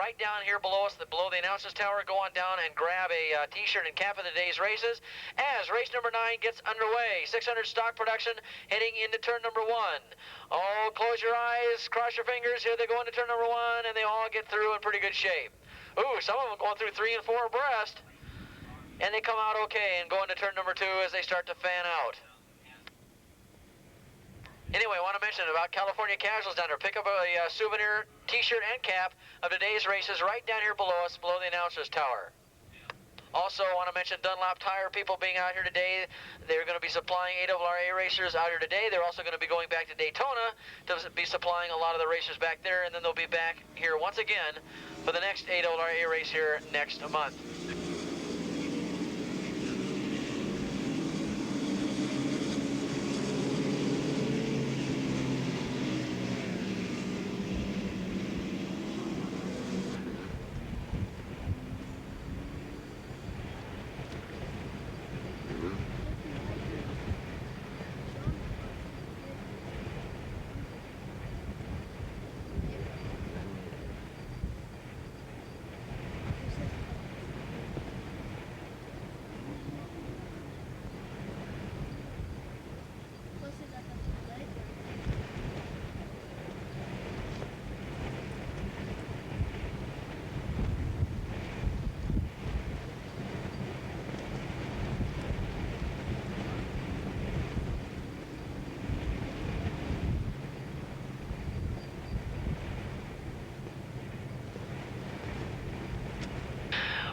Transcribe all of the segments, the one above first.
right down here below us, below the announcer's tower. Go on down and grab a t-shirt and cap of the day's races as race number 9 gets underway. 600 stock production heading into turn number 1. Oh, close your eyes, cross your fingers. Here they go into turn number 1, and they all get through in pretty good shape. Ooh, some of them going through 3 and 4 abreast, and they come out okay and go into turn number 2 as they start to fan out. Anyway, I want to mention about California Casuals down there. Pick up a souvenir t-shirt and cap of today's races right down here below us, below the announcer's tower. Also, I want to mention Dunlop Tire people being out here today. They're going to be supplying ARRA racers out here today. They're also going to be going back to Daytona to be supplying a lot of the racers back there, and then they'll be back here once again for the next ARRA race here next month.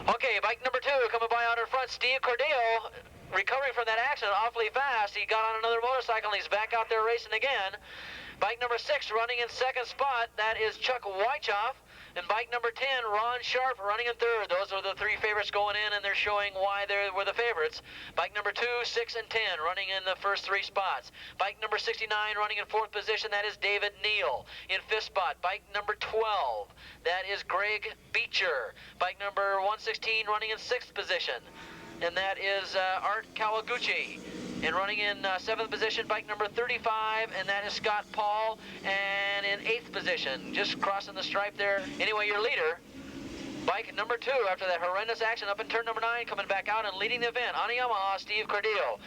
Okay, bike number 2 coming by out in front. Steve Cordillo recovering from that accident awfully fast. He got on another motorcycle and he's back out there racing again. Bike number 6 running in second spot. That is Chuck Wychoff. And bike number 10, Ron Sharp, running in third. Those are the 3 favorites going in, and they're showing why they were the favorites. Bike number 2, 6, and 10 running in the first 3 spots. Bike number 69 running in 4th position. That is David Neal. In 5th spot, bike number 12. That is Greg Beecher. Bike number 116 running in 6th position. And that is Art Kawaguchi. And running in 7th position, bike number 35, and that is Scott Paul. And in 8th position, just crossing the stripe there. Anyway, your leader, bike number 2, after that horrendous accident up in turn number 9, coming back out and leading the event on a Yamaha, Steve Cordillo.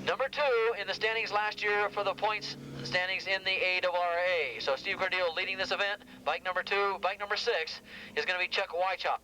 Number 2 in the standings last year for the points standings in the ARRA. So Steve Cordillo leading this event. Bike number 2, bike number 6 is going to be Chuck Wychoff.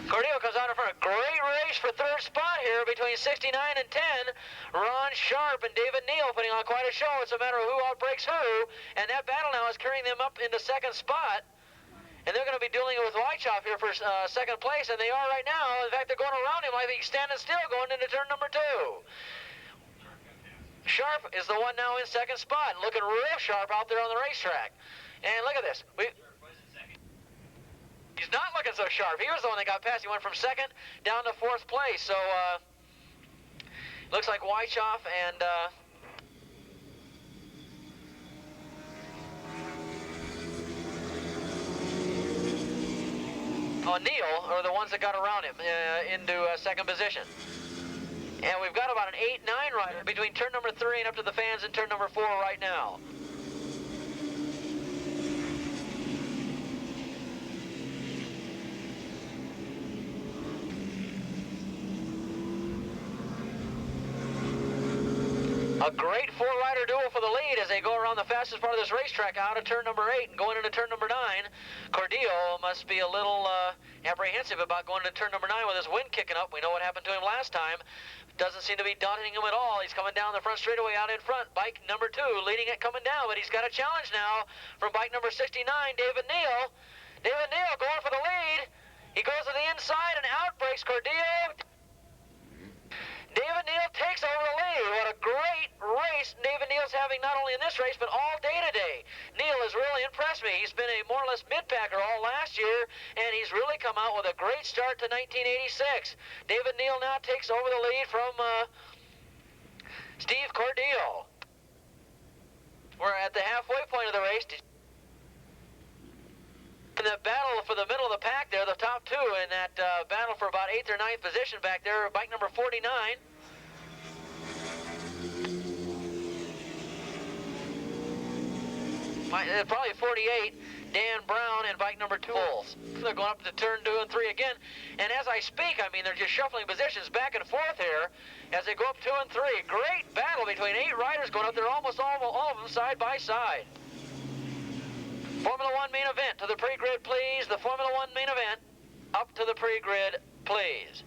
Cordillo comes out in front. A great race for 3rd spot here between 69 and 10. Ron Sharp and David Neal putting on quite a show. It's a matter of who outbreaks who. And that battle now is carrying them up into 2nd spot. And they're going to be dueling with Wychoff here for 2nd place. And they are right now. In fact, they're going around him like he's standing still going into turn number 2. Sharp is the one now in 2nd spot. Looking real sharp out there on the racetrack. And look at this. He's not looking so sharp. He was the one that got past. He went from 2nd down to 4th place. So, looks like Wychoff and Neal are the ones that got around him into 2nd position. And we've got about an 8-9 rider between turn number 3 and up to the fans in turn number 4 right now. A great 4-rider duel for the lead as they go around the fastest part of this racetrack out of turn number 8 and going into turn number 9. Cordillo must be a little apprehensive about going into turn number 9 with his wind kicking up. We know what happened to him last time. Doesn't seem to be daunting him at all. He's coming down the front straightaway out in front. Bike number 2 leading it coming down, but he's got a challenge now from bike number 69, David Neal. David Neal going for the lead. He goes to the inside and outbreaks Cordillo. David Neal takes over the lead. What a great race David Neal's having not only in this race, but all day today. Neal Neal has really impressed me. He's been a more or less mid-packer all last year, and he's really come out with a great start to 1986. David Neal now takes over the lead from Steve Cordillo. We're at the halfway point of the race. In the battle for the middle of the pack there, the top two in that battle for about 8th or 9th position back there, bike number 49. Probably 48, Dan Brown, and bike number 2. They're going up to turn 2 and 3 again. And as I speak, I mean, they're just shuffling positions back and forth here as they go up 2 and 3. Great battle between 8 riders going up there, almost all of them side by side. Formula One main event to the pre-grid, please. The Formula One main event up to the pre-grid, please.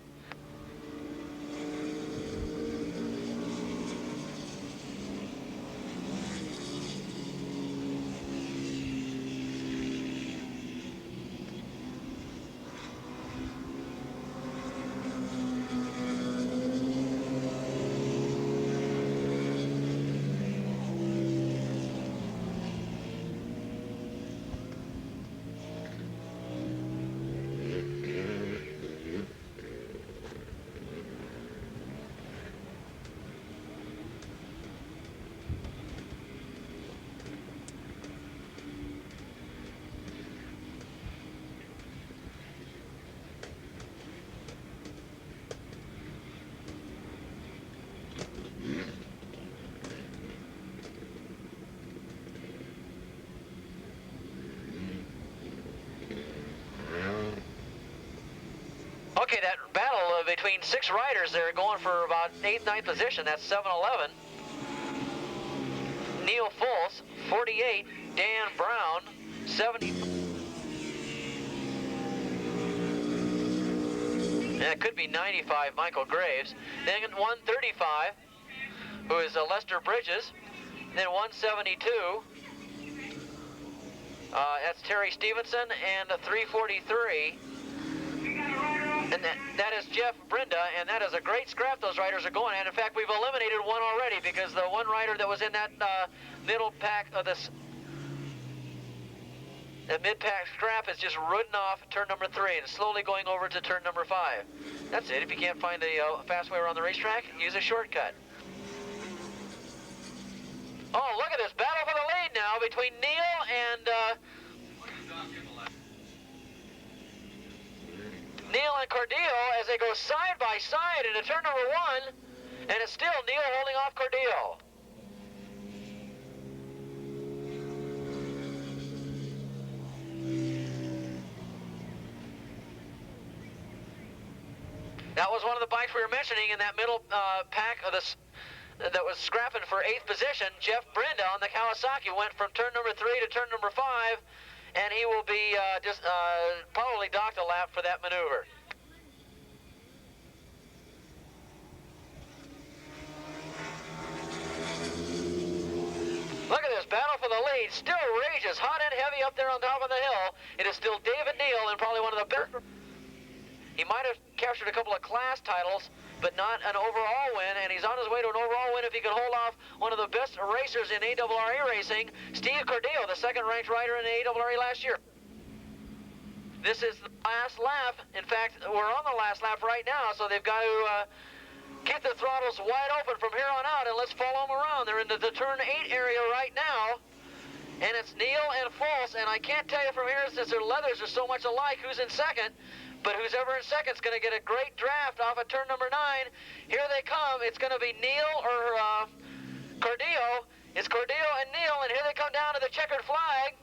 Okay, that battle between 6 riders there going for about 8th, 9th position. That's 7-11. Neal Fultz, 48. Dan Brown, 70. That could be 95, Michael Graves. Then 135, who is Lester Bridges. Then 172, that's Terry Stevenson, and 343. And that is Jeff Brinda, and that is a great scrap those riders are going. And in fact, we've eliminated one already because the one rider that was in that middle pack of this mid-pack scrap is just ridden off turn number 3 and slowly going over to turn number 5. That's it. If you can't find a fast way around the racetrack, use a shortcut. Oh, look at this battle for the lead now between Neal and Neal and Cordillo as they go side by side into turn number 1, and it's still Neal holding off Cordillo. That was one of the bikes we were mentioning in that middle pack of this that was scrapping for 8th position. Jeff Brinda on the Kawasaki went from turn number 3 to turn number 5. And he will be probably docked a lap for that maneuver. Look at this battle for the lead. Still rages hot and heavy up there on top of the hill. It is still David Neal and probably one of the best. He might have captured a couple of class titles, but not an overall win, and he's on his way to an overall win if he can hold off one of the best racers in ARRA racing, Steve Cordillo, the second-ranked rider in ARRA last year. This is the last lap. In fact, we're on the last lap right now, so they've got to keep the throttles wide open from here on out, and let's follow them around. They're in the turn 8 area right now, and it's Neal and Fultz, and I can't tell you from here, since their leathers are so much alike, who's in second. But who's ever in second is going to get a great draft off of turn number 9. Here they come. It's going to be Neal or Cordillo. It's Cordillo and Neal, and here they come down to the checkered flag.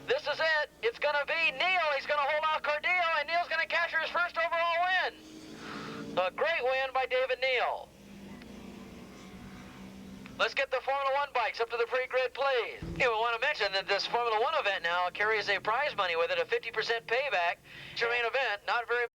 This is it. It's going to be Neal. He's going to hold off Cordillo, and Neal's going to capture his first overall win. A great win by David Neal. Let's get the Formula One bikes up to the pre-grid, please. Yeah, we want to mention that this Formula One event now carries a prize money with it, a 50% payback. It's your main event, not very